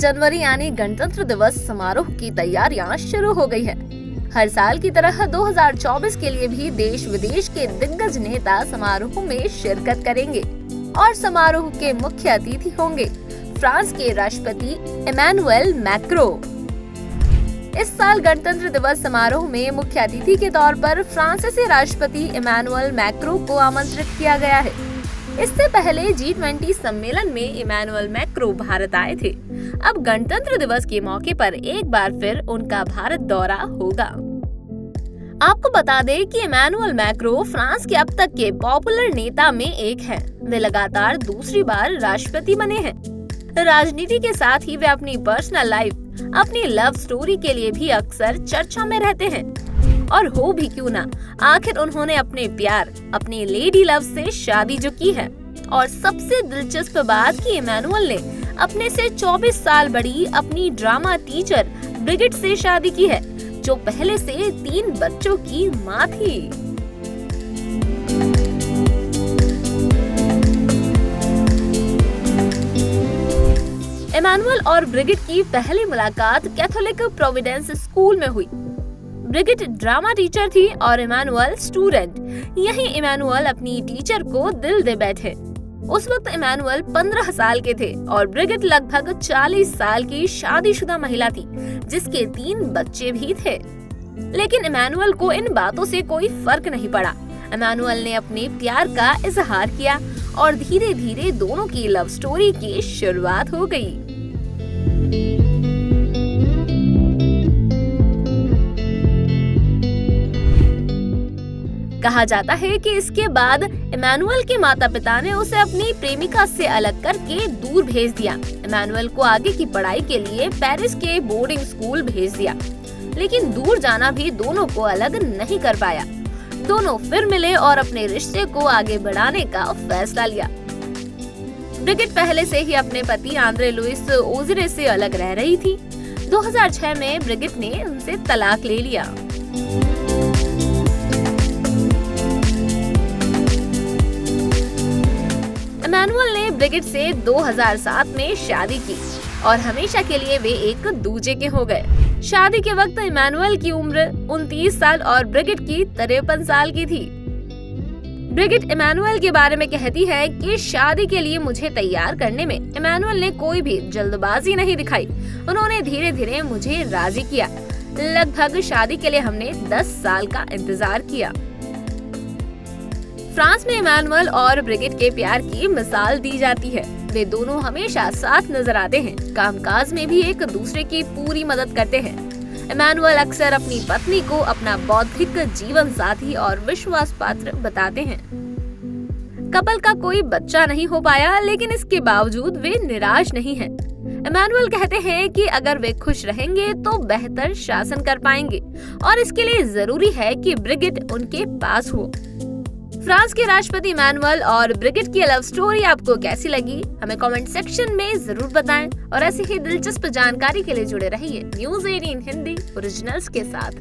जनवरी यानी गणतंत्र दिवस समारोह की तैयारियां शुरू हो गई है। हर साल की तरह 2024 के लिए भी देश विदेश के दिग्गज नेता समारोह में शिरकत करेंगे और समारोह के मुख्य अतिथि होंगे फ्रांस के राष्ट्रपति इमैनुएल मैक्रो। इस साल गणतंत्र दिवस समारोह में मुख्य अतिथि के तौर पर फ्रांसीसी राष्ट्रपति इमैनुएल मैक्रो को आमंत्रित किया गया है। इससे पहले G20 सम्मेलन में इमैनुएल मैक्रो भारत आए थे। अब गणतंत्र दिवस के मौके पर एक बार फिर उनका भारत दौरा होगा। आपको बता दें कि इमैनुएल मैक्रो फ्रांस के अब तक के पॉपुलर नेता में एक हैं। वे लगातार दूसरी बार राष्ट्रपति बने हैं। राजनीति के साथ ही वे अपनी पर्सनल लाइफ, अपनी लव स्टोरी के लिए भी अक्सर चर्चा में रहते हैं। और हो भी क्यों ना, आखिर उन्होंने अपने प्यार, अपनी लेडी लव से शादी जो की है। और सबसे दिलचस्प बात कि इमैनुएल ने अपने से 24 साल बड़ी अपनी ड्रामा टीचर ब्रिगिट से शादी की है, जो पहले से 3 बच्चों की माँ थी। इमैनुएल और ब्रिगिट की पहली मुलाकात कैथोलिक प्रोविडेंस स्कूल में हुई। ब्रिगिट ड्रामा टीचर थी और इमैनुएल स्टूडेंट। यहीं इमैनुएल अपनी टीचर को दिल दे बैठे। उस वक्त इमैनुएल 15 साल के थे और ब्रिगिट लगभग 40 साल की शादीशुदा महिला थी, जिसके 3 बच्चे भी थे। लेकिन इमैनुएल को इन बातों से कोई फर्क नहीं पड़ा। इमैनुएल ने अपने प्यार का इजहार किया और धीरे धीरे दोनों की लव स्टोरी की शुरुआत हो गई। कहा जाता है कि इसके बाद इमैनुएल के माता पिता ने उसे अपनी प्रेमिका से अलग करके दूर भेज दिया। इमैनुएल को आगे की पढ़ाई के लिए पेरिस के बोर्डिंग स्कूल भेज दिया, लेकिन दूर जाना भी दोनों को अलग नहीं कर पाया। दोनों फिर मिले और अपने रिश्ते को आगे बढ़ाने का फैसला लिया। ब्रिगिट पहले से ही अपने पति आंद्रे लुइस ओजिरे से अलग रह रही थी। 2006 में ब्रिगिट ने उनसे तलाक ले लिया। इमैनुएल ने ब्रिगिट से 2007 में शादी की और हमेशा के लिए वे एक दूजे के हो गए। शादी के वक्त इमैनुएल की उम्र 29 साल और ब्रिगिट की 53 साल की थी। ब्रिगिट इमैनुएल के बारे में कहती है कि शादी के लिए मुझे तैयार करने में इमैनुएल ने कोई भी जल्दबाजी नहीं दिखाई। उन्होंने धीरे धीरे मुझे राजी किया। लगभग शादी के लिए हमने 10 साल का इंतजार किया। फ्रांस में इमैनुएल और ब्रिगिट के प्यार की मिसाल दी जाती है। वे दोनों हमेशा साथ नजर आते हैं। कामकाज में भी एक दूसरे की पूरी मदद करते हैं। इमैनुएल अक्सर अपनी पत्नी को अपना बौद्धिक जीवन साथी और विश्वास पात्र बताते हैं। कपल का कोई बच्चा नहीं हो पाया, लेकिन इसके बावजूद वे निराश नहीं हैं। इमैनुएल कहते हैं कि अगर वे खुश रहेंगे तो बेहतर शासन कर पाएंगे और इसके लिए जरूरी है कि ब्रिगिट उनके पास हो। फ्रांस के राष्ट्रपति इमैनुएल और ब्रिगिट की लव स्टोरी आपको कैसी लगी, हमें कमेंट सेक्शन में जरूर बताएं और ऐसी ही दिलचस्प जानकारी के लिए जुड़े रहिए न्यूज़ 18 हिंदी ओरिजिनल्स के साथ।